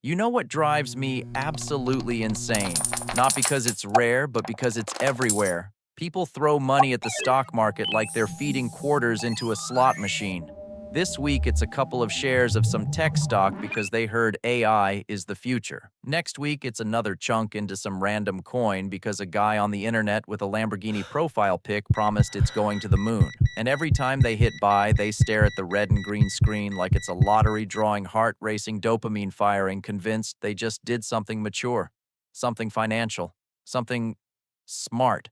You know what drives me absolutely insane? Not because it's rare, but because it's everywhere. People throw money at the stock market like they're feeding quarters into a slot machine. This week, it's a couple of shares of some tech stock because they heard AI is the future. Next week, it's another chunk into some random coin because a guy on the internet with a Lamborghini profile pic promised it's going to the moon. And every time they hit buy, they stare at the red and green screen like it's a lottery drawing, heart racing, dopamine firing, convinced they just did something mature, something financial, something smart.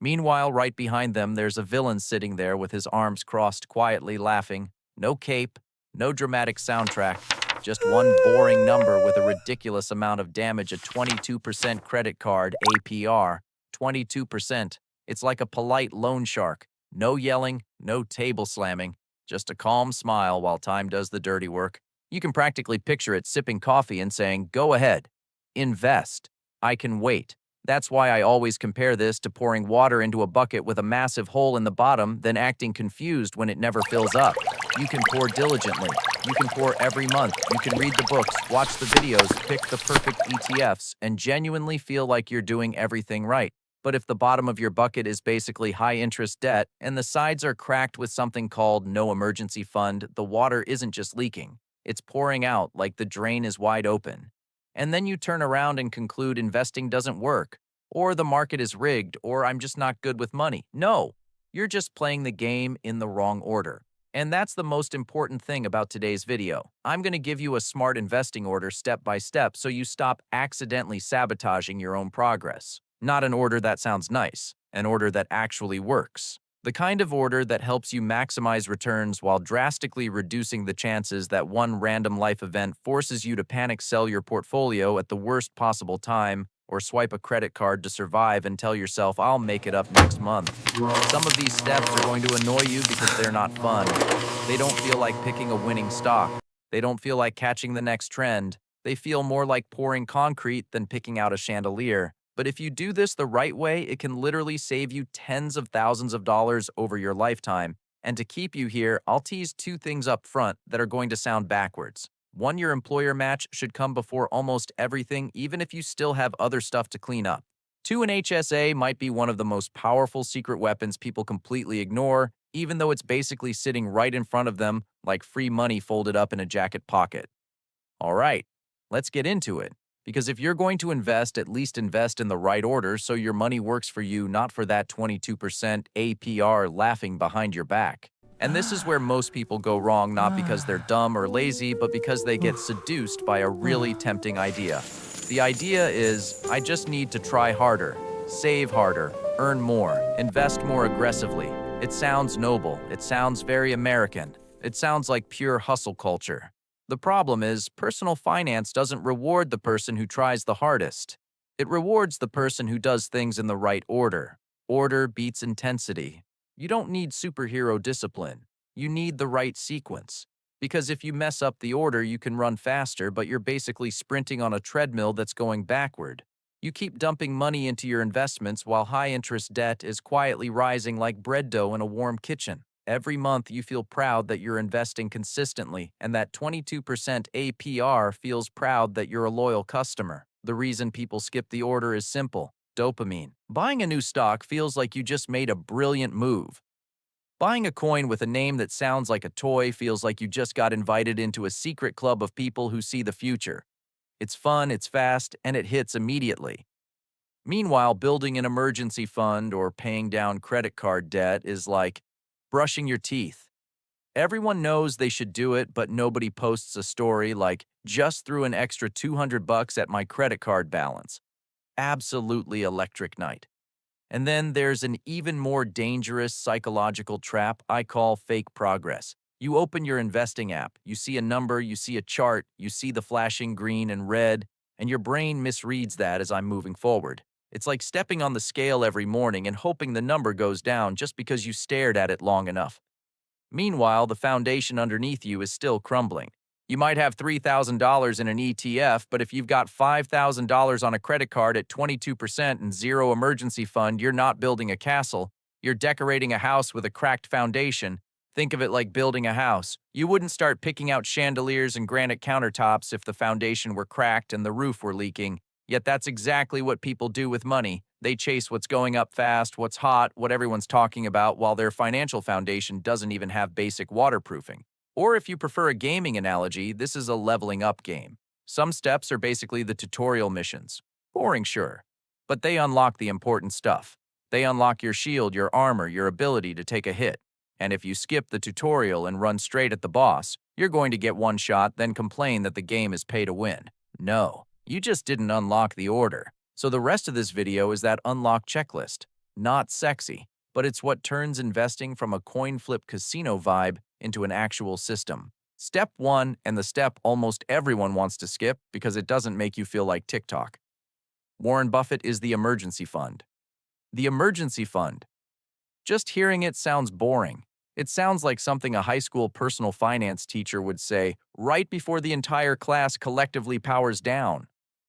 Meanwhile, right behind them, there's a villain sitting there with his arms crossed, quietly laughing. No cape, no dramatic soundtrack, just one boring number with a ridiculous amount of damage, a 22% credit card APR. 22%. It's like a polite loan shark. No yelling, no table slamming, just a calm smile while time does the dirty work. You can practically picture it sipping coffee and saying, "Go ahead, invest. I can wait." That's why I always compare this to pouring water into a bucket with a massive hole in the bottom, then acting confused when it never fills up. You can pour diligently. You can pour every month. You can read the books, watch the videos, pick the perfect ETFs, and genuinely feel like you're doing everything right. But if the bottom of your bucket is basically high-interest debt and the sides are cracked with something called no emergency fund, the water isn't just leaking. It's pouring out like the drain is wide open. And then you turn around and conclude investing doesn't work, or the market is rigged, or I'm just not good with money. No, you're just playing the game in the wrong order. And that's the most important thing about today's video. I'm going to give you a smart investing order step by step so you stop accidentally sabotaging your own progress. Not an order that sounds nice, an order that actually works. The kind of order that helps you maximize returns while drastically reducing the chances that one random life event forces you to panic sell your portfolio at the worst possible time or swipe a credit card to survive and tell yourself, "I'll make it up next month." Some of these steps are going to annoy you because they're not fun. They don't feel like picking a winning stock. They don't feel like catching the next trend. They feel more like pouring concrete than picking out a chandelier. But if you do this the right way, it can literally save you tens of thousands of dollars over your lifetime. And to keep you here, I'll tease two things up front that are going to sound backwards. One, your employer match should come before almost everything, even if you still have other stuff to clean up. Two, an HSA might be one of the most powerful secret weapons people completely ignore, even though it's basically sitting right in front of them like free money folded up in a jacket pocket. All right, let's get into it. Because if you're going to invest, at least invest in the right order so your money works for you, not for that 22% APR laughing behind your back. And this is where most people go wrong, not because they're dumb or lazy, but because they get seduced by a really tempting idea. The idea is, I just need to try harder, save harder, earn more, invest more aggressively. It sounds noble. It sounds very American. It sounds like pure hustle culture. The problem is, personal finance doesn't reward the person who tries the hardest. It rewards the person who does things in the right order. Order beats intensity. You don't need superhero discipline. You need the right sequence. Because if you mess up the order, you can run faster, but you're basically sprinting on a treadmill that's going backward. You keep dumping money into your investments while high-interest debt is quietly rising like bread dough in a warm kitchen. Every month, you feel proud that you're investing consistently, and that 22% APR feels proud that you're a loyal customer. The reason people skip the order is simple: dopamine. Buying a new stock feels like you just made a brilliant move. Buying a coin with a name that sounds like a toy feels like you just got invited into a secret club of people who see the future. It's fun, it's fast, and it hits immediately. Meanwhile, building an emergency fund or paying down credit card debt is like brushing your teeth. Everyone knows they should do it, but nobody posts a story like, "Just threw an extra $200 at my credit card balance." Absolutely electric night. And then there's an even more dangerous psychological trap I call fake progress. You open your investing app, you see a number, you see a chart, you see the flashing green and red, and your brain misreads that as I'm moving forward. It's like stepping on the scale every morning and hoping the number goes down just because you stared at it long enough. Meanwhile, the foundation underneath you is still crumbling. You might have $3,000 in an ETF, but if you've got $5,000 on a credit card at 22% and zero emergency fund, you're not building a castle. You're decorating a house with a cracked foundation. Think of it like building a house. You wouldn't start picking out chandeliers and granite countertops if the foundation were cracked and the roof were leaking. Yet that's exactly what people do with money. They chase what's going up fast, what's hot, what everyone's talking about, while their financial foundation doesn't even have basic waterproofing. Or if you prefer a gaming analogy, this is a leveling up game. Some steps are basically the tutorial missions. Boring, sure, but they unlock the important stuff. They unlock your shield, your armor, your ability to take a hit. And if you skip the tutorial and run straight at the boss, you're going to get one shot, then complain that the game is pay to win. No, you just didn't unlock the order. So the rest of this video is that unlock checklist. Not sexy, but it's what turns investing from a coin flip casino vibe into an actual system. Step 1, and the step almost everyone wants to skip because it doesn't make you feel like TikTok. Warren Buffett is the emergency fund. The emergency fund. Just hearing it sounds boring. It sounds like something a high school personal finance teacher would say right before the entire class collectively powers down.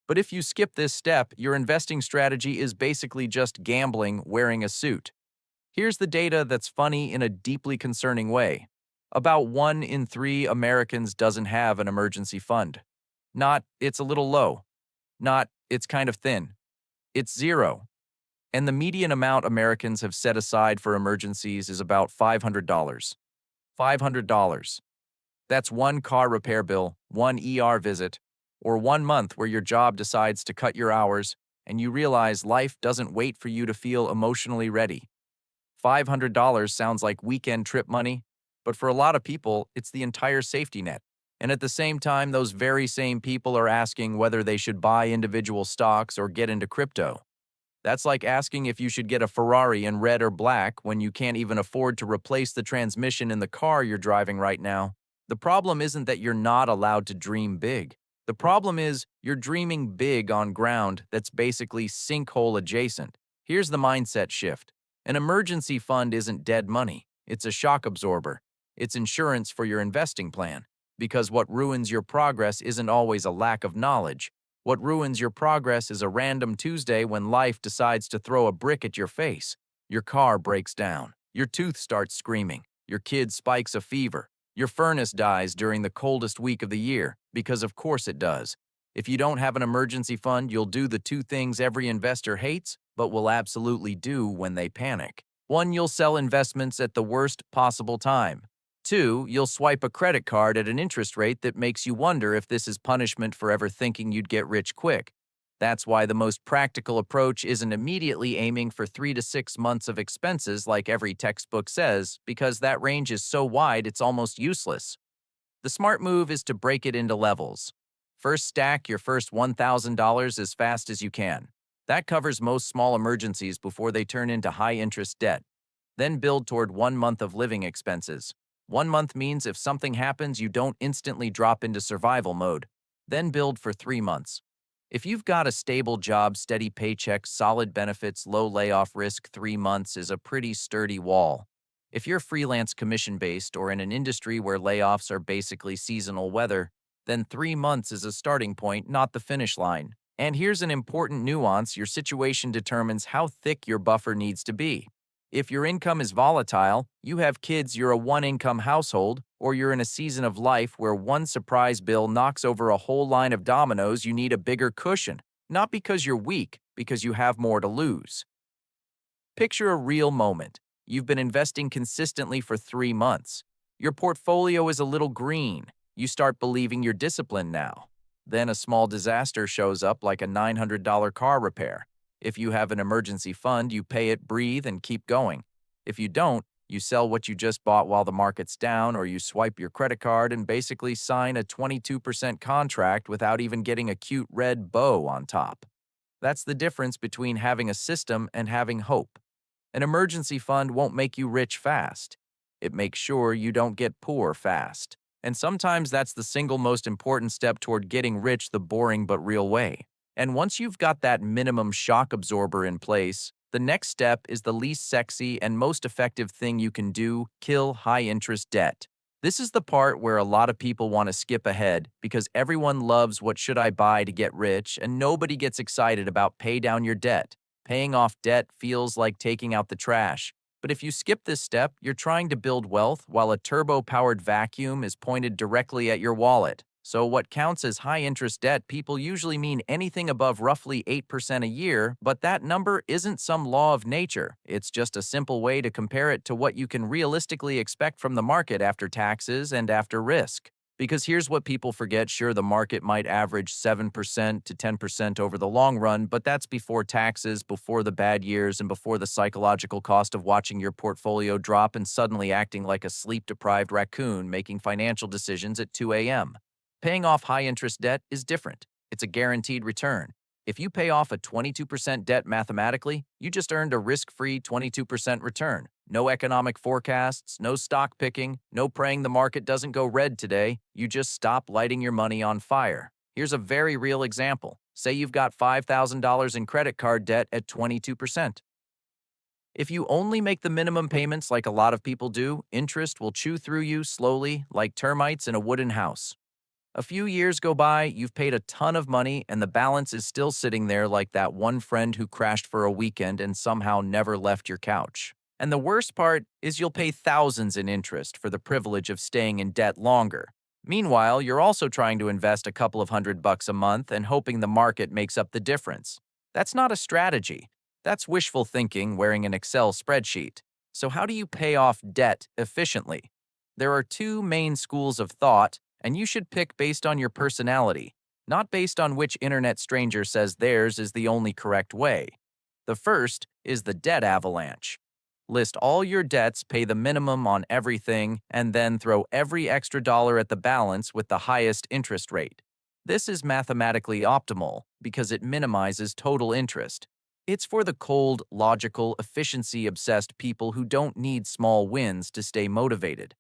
But if you skip this step, your investing strategy is basically just gambling wearing a suit. Here's the data that's funny in a deeply concerning way. About 1 in 3 Americans doesn't have an emergency fund. Not, it's a little low. Not, it's kind of thin. It's 0. And the median amount Americans have set aside for emergencies is about $500. $500. That's one car repair bill, one ER visit, or 1 month where your job decides to cut your hours and you realize life doesn't wait for you to feel emotionally ready. $500 sounds like weekend trip money, but for a lot of people, it's the entire safety net. And at the same time, those very same people are asking whether they should buy individual stocks or get into crypto. That's like asking if you should get a Ferrari in red or black when you can't even afford to replace the transmission in the car you're driving right now. The problem isn't that you're not allowed to dream big. The problem is you're dreaming big on ground that's basically sinkhole adjacent. Here's the mindset shift. An emergency fund isn't dead money. It's a shock absorber. It's insurance for your investing plan. Because what ruins your progress isn't always a lack of knowledge. What ruins your progress is a random Tuesday when life decides to throw a brick at your face. Your car breaks down. Your tooth starts screaming. Your kid spikes a fever. Your furnace dies during the coldest week of the year, because of course it does. If you don't have an emergency fund, you'll do the 2 things every investor hates, but will absolutely do when they panic. 1, you'll sell investments at the worst possible time. 2, you'll swipe a credit card at an interest rate that makes you wonder if this is punishment for ever thinking you'd get rich quick. That's why the most practical approach isn't immediately aiming for 3 to 6 months of expenses like every textbook says, because that range is so wide it's almost useless. The smart move is to break it into levels. First, stack your first $1,000 as fast as you can. That covers most small emergencies before they turn into high-interest debt. Then build toward 1 month of living expenses. 1 month means if something happens, you don't instantly drop into survival mode. Then build for 3 months. If you've got a stable job, steady paycheck, solid benefits, low layoff risk, 3 months is a pretty sturdy wall. If you're freelance commission-based or in an industry where layoffs are basically seasonal weather, then 3 months is a starting point, not the finish line. And here's an important nuance: your situation determines how thick your buffer needs to be. If your income is volatile, you have kids, you're a one-income household, or you're in a season of life where one surprise bill knocks over a whole line of dominoes, you need a bigger cushion. Not because you're weak, because you have more to lose. Picture a real moment. You've been investing consistently for 3 months. Your portfolio is a little green. You start believing you're disciplined now. Then a small disaster shows up, like a $900 car repair. If you have an emergency fund, you pay it, breathe, and keep going. If you don't, you sell what you just bought while the market's down, or you swipe your credit card and basically sign a 22% contract without even getting a cute red bow on top. That's the difference between having a system and having hope. An emergency fund won't make you rich fast. It makes sure you don't get poor fast. And sometimes that's the single most important step toward getting rich the boring but real way. And once you've got that minimum shock absorber in place, the next step is the least sexy and most effective thing you can do: kill high-interest debt. This is the part where a lot of people want to skip ahead because everyone loves "what should I buy to get rich," and nobody gets excited about pay down your debt. Paying off debt feels like taking out the trash. But if you skip this step, you're trying to build wealth while a turbo-powered vacuum is pointed directly at your wallet. So what counts as high-interest debt people usually mean anything above roughly 8% a year, but that number isn't some law of nature. It's just a simple way to compare it to what you can realistically expect from the market after taxes and after risk. Because here's what people forget: sure, the market might average 7% to 10% over the long run, but that's before taxes, before the bad years, and before the psychological cost of watching your portfolio drop and suddenly acting like a sleep-deprived raccoon making financial decisions at 2 a.m. Paying off high-interest debt is different. It's a guaranteed return. If you pay off a 22% debt mathematically, you just earned a risk-free 22% return. No economic forecasts, no stock picking, no praying the market doesn't go red today. You just stop lighting your money on fire. Here's a very real example. Say you've got $5,000 in credit card debt at 22%. If you only make the minimum payments like a lot of people do, interest will chew through you slowly like termites in a wooden house. A few years go by, you've paid a ton of money, and the balance is still sitting there like that one friend who crashed for a weekend and somehow never left your couch. And the worst part is you'll pay thousands in interest for the privilege of staying in debt longer. Meanwhile, you're also trying to invest a couple of $100 a month and hoping the market makes up the difference. That's not a strategy. That's wishful thinking wearing an Excel spreadsheet. So how do you pay off debt efficiently? There are two main schools of thought, and you should pick based on your personality, not based on which internet stranger says theirs is the only correct way. The first is the debt avalanche. List all your debts, pay the minimum on everything, and then throw every extra dollar at the balance with the highest interest rate. This is mathematically optimal because it minimizes total interest. It's for the cold, logical, efficiency-obsessed people who don't need small wins to stay motivated.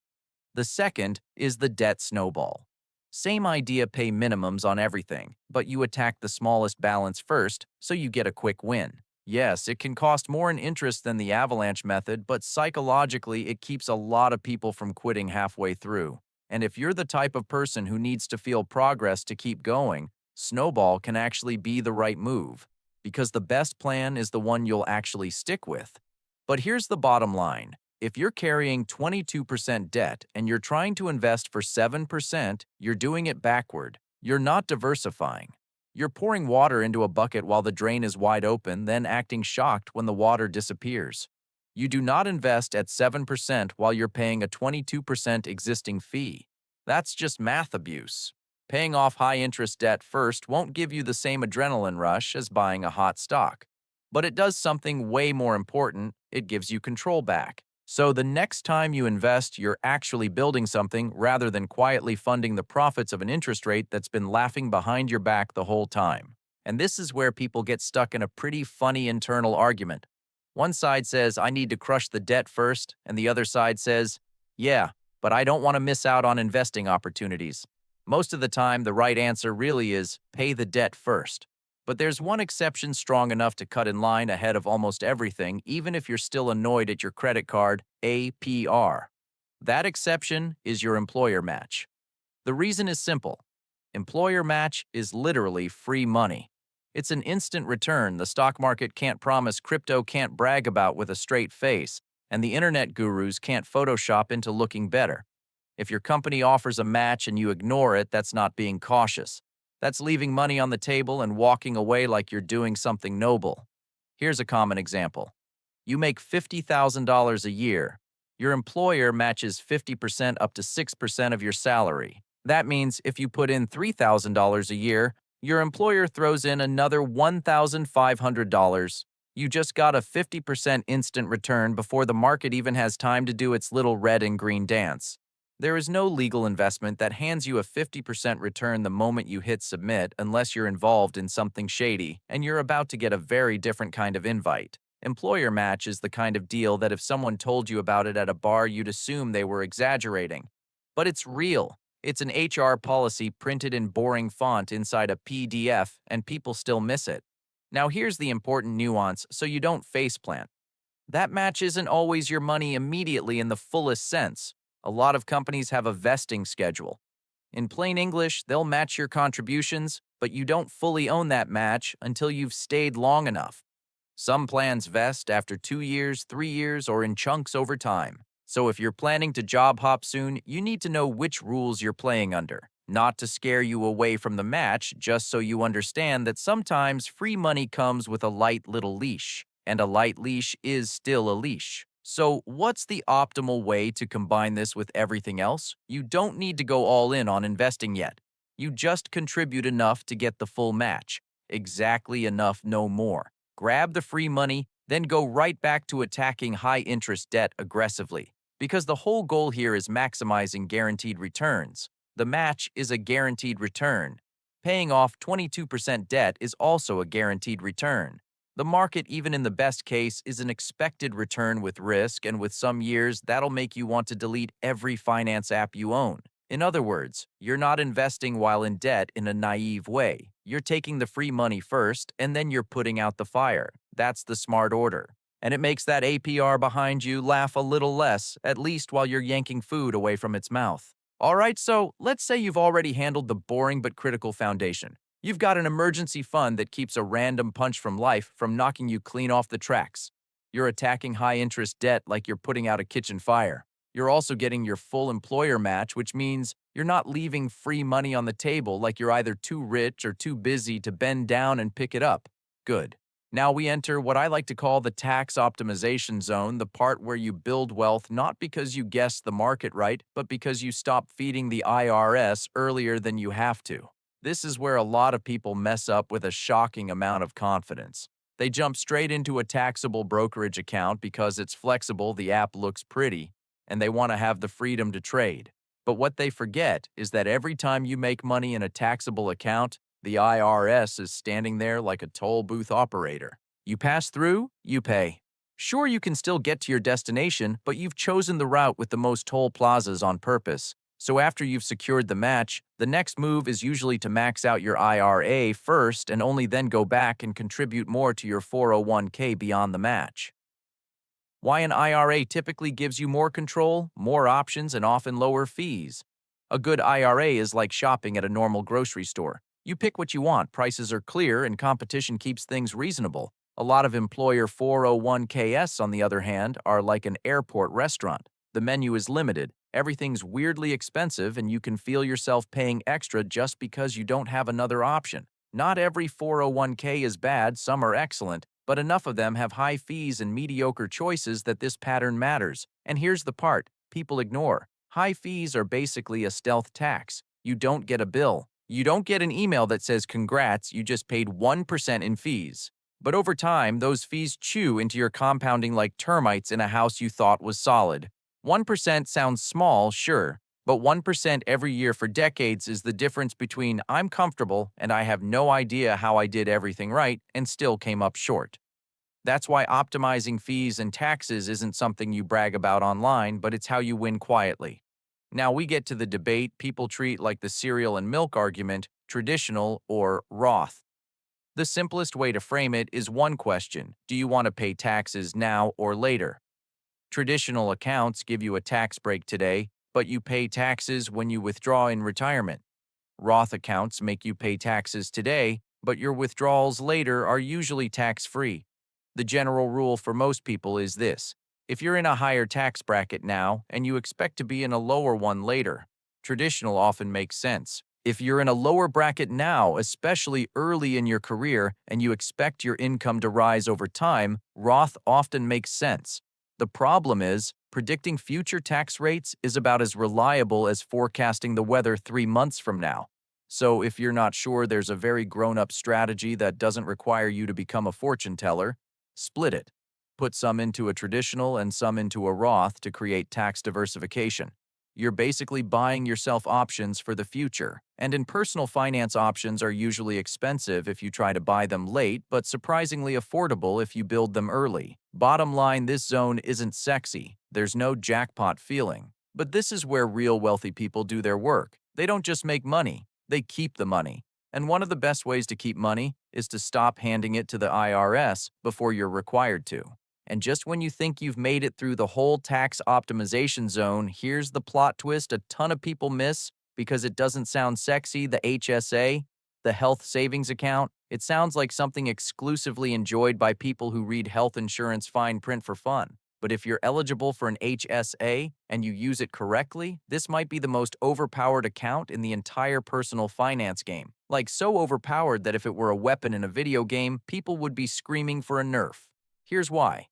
The second is the debt snowball. Same idea, pay minimums on everything, but you attack the smallest balance first, so you get a quick win. Yes, it can cost more in interest than the avalanche method, but psychologically it keeps a lot of people from quitting halfway through. And if you're the type of person who needs to feel progress to keep going, snowball can actually be the right move, because the best plan is the one you'll actually stick with. But here's the bottom line. If you're carrying 22% debt and you're trying to invest for 7%, you're doing it backward. You're not diversifying. You're pouring water into a bucket while the drain is wide open, then acting shocked when the water disappears. You do not invest at 7% while you're paying a 22% existing fee. That's just math abuse. Paying off high-interest debt first won't give you the same adrenaline rush as buying a hot stock. But it does something way more important: it gives you control back. So the next time you invest, you're actually building something rather than quietly funding the profits of an interest rate that's been laughing behind your back the whole time. And this is where people get stuck in a pretty funny internal argument. One side says, I need to crush the debt first, and the other side says, yeah, but I don't want to miss out on investing opportunities. Most of the time, the right answer really is pay the debt first. But there's one exception strong enough to cut in line ahead of almost everything, even if you're still annoyed at your credit card: APR. That exception is your employer match. The reason is simple. Employer match is literally free money. It's an instant return the stock market can't promise, crypto can't brag about with a straight face, and the internet gurus can't Photoshop into looking better. If your company offers a match and you ignore it, that's not being cautious. That's leaving money on the table and walking away like you're doing something noble. Here's a common example. You make $50,000 a year. Your employer matches 50% up to 6% of your salary. That means if you put in $3,000 a year, your employer throws in another $1,500. You just got a 50% instant return before the market even has time to do its little red and green dance. There is no legal investment that hands you a 50% return the moment you hit submit unless you're involved in something shady and you're about to get a very different kind of invite. Employer match is the kind of deal that if someone told you about it at a bar, you'd assume they were exaggerating. But it's real. It's an HR policy printed in boring font inside a PDF, and people still miss it. Now here's the important nuance so you don't faceplant. That match isn't always your money immediately in the fullest sense. A lot of companies have a vesting schedule. In plain English, they'll match your contributions, but you don't fully own that match until you've stayed long enough. Some plans vest after 2 years, 3 years, or in chunks over time. So if you're planning to job hop soon, you need to know which rules you're playing under. Not to scare you away from the match, just so you understand that sometimes free money comes with a light little leash, and a light leash is still a leash. So what's the optimal way to combine this with everything else? You don't need to go all in on investing yet. You just contribute enough to get the full match. Exactly enough, no more. Grab the free money, then go right back to attacking high-interest debt aggressively. Because the whole goal here is maximizing guaranteed returns. The match is a guaranteed return. Paying off 22% debt is also a guaranteed return. The market, even in the best case, is an expected return with risk, and with some years, that'll make you want to delete every finance app you own. In other words, you're not investing while in debt in a naive way. You're taking the free money first, and then you're putting out the fire. That's the smart order. And it makes that APR behind you laugh a little less, at least while you're yanking food away from its mouth. All right, so let's say you've already handled the boring but critical foundation. You've got an emergency fund that keeps a random punch from life from knocking you clean off the tracks. You're attacking high-interest debt like you're putting out a kitchen fire. You're also getting your full employer match, which means you're not leaving free money on the table like you're either too rich or too busy to bend down and pick it up. Good. Now we enter what I like to call the tax optimization zone, the part where you build wealth not because you guessed the market right, but because you stop feeding the IRS earlier than you have to. This is where a lot of people mess up with a shocking amount of confidence. They jump straight into a taxable brokerage account because it's flexible, the app looks pretty, and they want to have the freedom to trade. But what they forget is that every time you make money in a taxable account, the IRS is standing there like a toll booth operator. You pass through, you pay. Sure, you can still get to your destination, but you've chosen the route with the most toll plazas on purpose. So after you've secured the match, the next move is usually to max out your IRA first and only then go back and contribute more to your 401k beyond the match. Why an IRA typically gives you more control, more options, and often lower fees. A good IRA is like shopping at a normal grocery store. You pick what you want, prices are clear, and competition keeps things reasonable. A lot of employer 401ks, on the other hand, are like an airport restaurant. The menu is limited, everything's weirdly expensive, and you can feel yourself paying extra just because you don't have another option. Not every 401k is bad, some are excellent, but enough of them have high fees and mediocre choices that this pattern matters. And here's the part people ignore. High fees are basically a stealth tax. You don't get a bill. You don't get an email that says congrats, you just paid 1% in fees. But over time, those fees chew into your compounding like termites in a house you thought was solid. 1% sounds small, sure, but 1% every year for decades is the difference between I'm comfortable and I have no idea how I did everything right and still came up short. That's why optimizing fees and taxes isn't something you brag about online, but it's how you win quietly. Now we get to the debate people treat like the cereal and milk argument, traditional or Roth. The simplest way to frame it is one question: do you want to pay taxes now or later? Traditional accounts give you a tax break today, but you pay taxes when you withdraw in retirement. Roth accounts make you pay taxes today, but your withdrawals later are usually tax-free. The general rule for most people is this: if you're in a higher tax bracket now and you expect to be in a lower one later, traditional often makes sense. If you're in a lower bracket now, especially early in your career, and you expect your income to rise over time, Roth often makes sense. The problem is, predicting future tax rates is about as reliable as forecasting the weather 3 months from now. So if you're not sure there's a very grown-up strategy that doesn't require you to become a fortune teller, split it. Put some into a traditional and some into a Roth to create tax diversification. You're basically buying yourself options for the future. And in personal finance, options are usually expensive if you try to buy them late, but surprisingly affordable if you build them early. Bottom line, this zone isn't sexy. There's no jackpot feeling. But this is where real wealthy people do their work. They don't just make money, they keep the money. And one of the best ways to keep money is to stop handing it to the IRS before you're required to. And just when you think you've made it through the whole tax optimization zone, here's the plot twist a ton of people miss because it doesn't sound sexy: the HSA, the health savings account. It sounds like something exclusively enjoyed by people who read health insurance fine print for fun. But if you're eligible for an HSA and you use it correctly, this might be the most overpowered account in the entire personal finance game. Like so overpowered that if it were a weapon in a video game, people would be screaming for a nerf. Here's why.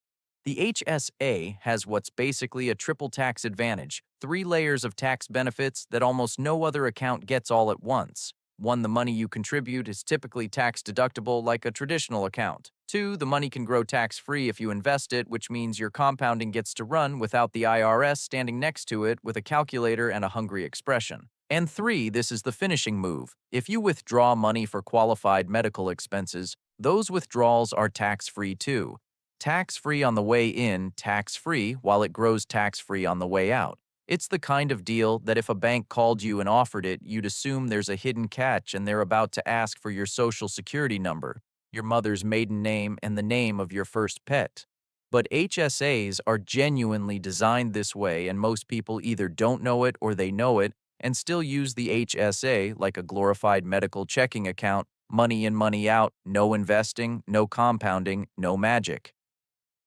The HSA has what's basically a triple tax advantage, 3 layers of tax benefits that almost no other account gets all at once. 1, the money you contribute is typically tax deductible like a traditional account. 2, the money can grow tax-free if you invest it, which means your compounding gets to run without the IRS standing next to it with a calculator and a hungry expression. And 3, this is the finishing move. If you withdraw money for qualified medical expenses, those withdrawals are tax-free too. Tax-free on the way in, tax-free while it grows tax-free on the way out. It's the kind of deal that if a bank called you and offered it, you'd assume there's a hidden catch and they're about to ask for your social security number, your mother's maiden name, and the name of your first pet. But HSAs are genuinely designed this way, and most people either don't know it or they know it and still use the HSA like a glorified medical checking account, money in, money out, no investing, no compounding, no magic.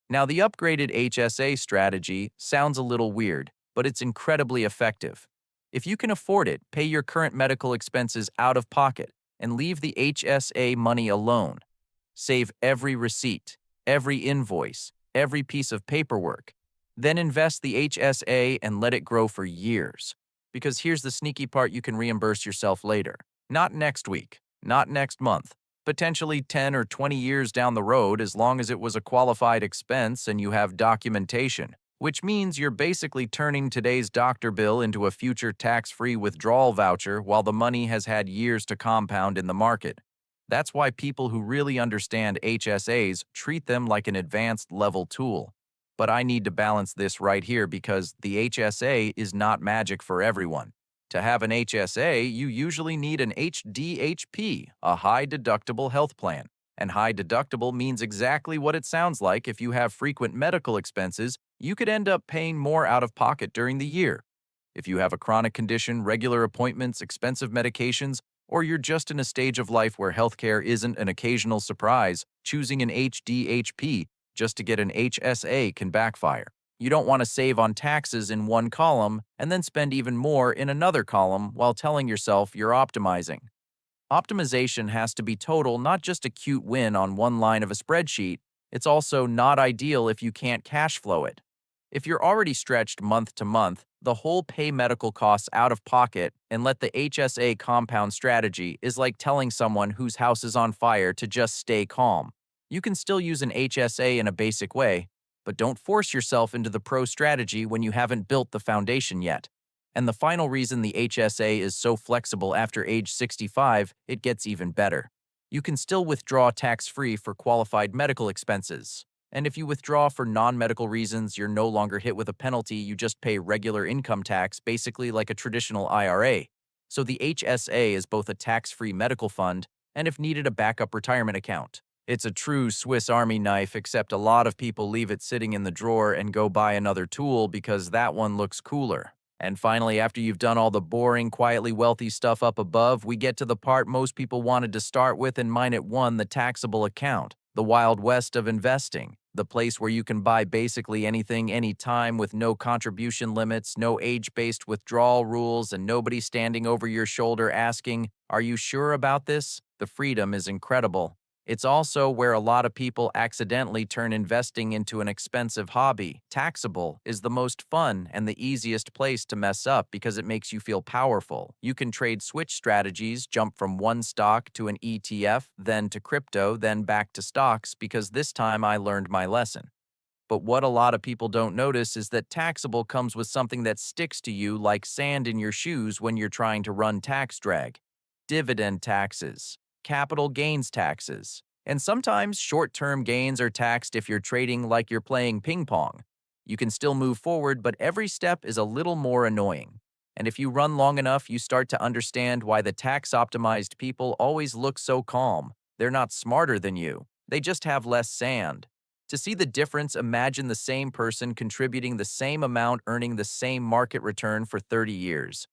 Now, the upgraded HSA strategy sounds a little weird, but it's incredibly effective. If you can afford it, pay your current medical expenses out of pocket and leave the HSA money alone. Save every receipt, every invoice, every piece of paperwork. Then invest the HSA and let it grow for years. Because here's the sneaky part: you can reimburse yourself later. Not next week, not next month, potentially 10 or 20 years down the road, as long as it was a qualified expense and you have documentation, which means you're basically turning today's doctor bill into a future tax-free withdrawal voucher while the money has had years to compound in the market. That's why people who really understand HSAs treat them like an advanced level tool. But I need to balance this right here because the HSA is not magic for everyone. To have an HSA, you usually need an HDHP, a high deductible health plan. And high deductible means exactly what it sounds like. If you have frequent medical expenses, you could end up paying more out of pocket during the year. If you have a chronic condition, regular appointments, expensive medications, or you're just in a stage of life where healthcare isn't an occasional surprise, choosing an HDHP just to get an HSA can backfire. You don't want to save on taxes in one column and then spend even more in another column while telling yourself you're optimizing. Optimization has to be total, not just a cute win on one line of a spreadsheet. It's also not ideal if you can't cash flow it. If you're already stretched month to month, the whole pay medical costs out of pocket and let the HSA compound strategy is like telling someone whose house is on fire to just stay calm. You can still use an HSA in a basic way, but don't force yourself into the pro strategy when you haven't built the foundation yet. And the final reason the HSA is so flexible: after age 65, it gets even better. You can still withdraw tax-free for qualified medical expenses. And if you withdraw for non-medical reasons, you're no longer hit with a penalty. You just pay regular income tax, basically like a traditional IRA. So the HSA is both a tax-free medical fund and, if needed, a backup retirement account. It's a true Swiss Army knife, except a lot of people leave it sitting in the drawer and go buy another tool because that one looks cooler. And finally, after you've done all the boring, quietly wealthy stuff up above, we get to the part most people wanted to start with and mine at one: the taxable account, the Wild West of investing, the place where you can buy basically anything, anytime, with no contribution limits, no age-based withdrawal rules, and nobody standing over your shoulder asking, "Are you sure about this?" The freedom is incredible. It's also where a lot of people accidentally turn investing into an expensive hobby. Taxable is the most fun and the easiest place to mess up because it makes you feel powerful. You can trade switch strategies, jump from one stock to an ETF, then to crypto, then back to stocks, because this time I learned my lesson. But what a lot of people don't notice is that taxable comes with something that sticks to you like sand in your shoes when you're trying to run tax drag: dividend taxes, capital gains taxes, and sometimes short-term gains are taxed if you're trading like you're playing ping pong. You can still move forward, but every step is a little more annoying. And if you run long enough, you start to understand why the tax-optimized people always look so calm. They're not smarter than you. They just have less sand. To see the difference, imagine the same person contributing the same amount earning the same market return for 30 years.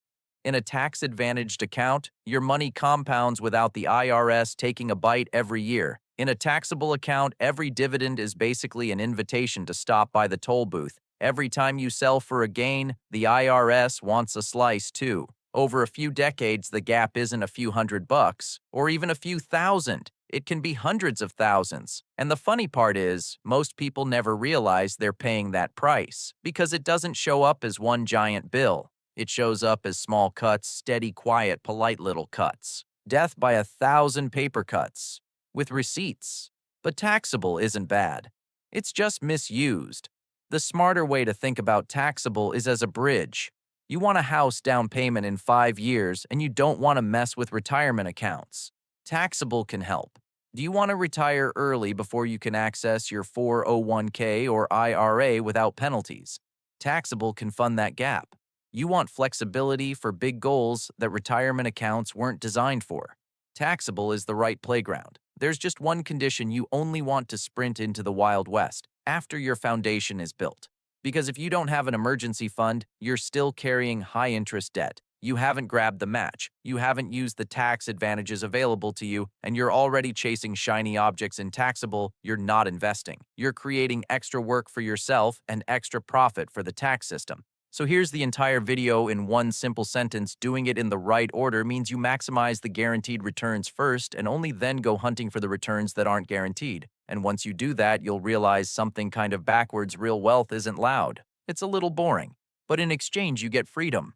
In a tax-advantaged account, your money compounds without the IRS taking a bite every year. In a taxable account, every dividend is basically an invitation to stop by the toll booth. Every time you sell for a gain, the IRS wants a slice too. Over a few decades, the gap isn't a few $100 or even a few thousand. It can be hundreds of thousands. And the funny part is, most people never realize they're paying that price because it doesn't show up as one giant bill. It shows up as small cuts, steady, quiet, polite little cuts. Death by 1,000 paper cuts with receipts. But taxable isn't bad. It's just misused. The smarter way to think about taxable is as a bridge. You want a house down payment in 5 years and you don't want to mess with retirement accounts. Taxable can help. Do you want to retire early before you can access your 401k or IRA without penalties? Taxable can fund that gap. You want flexibility for big goals that retirement accounts weren't designed for. Taxable is the right playground. There's just one condition: you only want to sprint into the Wild West after your foundation is built. Because if you don't have an emergency fund, you're still carrying high-interest debt. You haven't grabbed the match, you haven't used the tax advantages available to you, and you're already chasing shiny objects in taxable. You're not investing. You're creating extra work for yourself and extra profit for the tax system. So here's the entire video in one simple sentence. Doing it in the right order means you maximize the guaranteed returns first and only then go hunting for the returns that aren't guaranteed. And once you do that, you'll realize something kind of backwards: real wealth isn't loud. It's a little boring. But in exchange, you get freedom.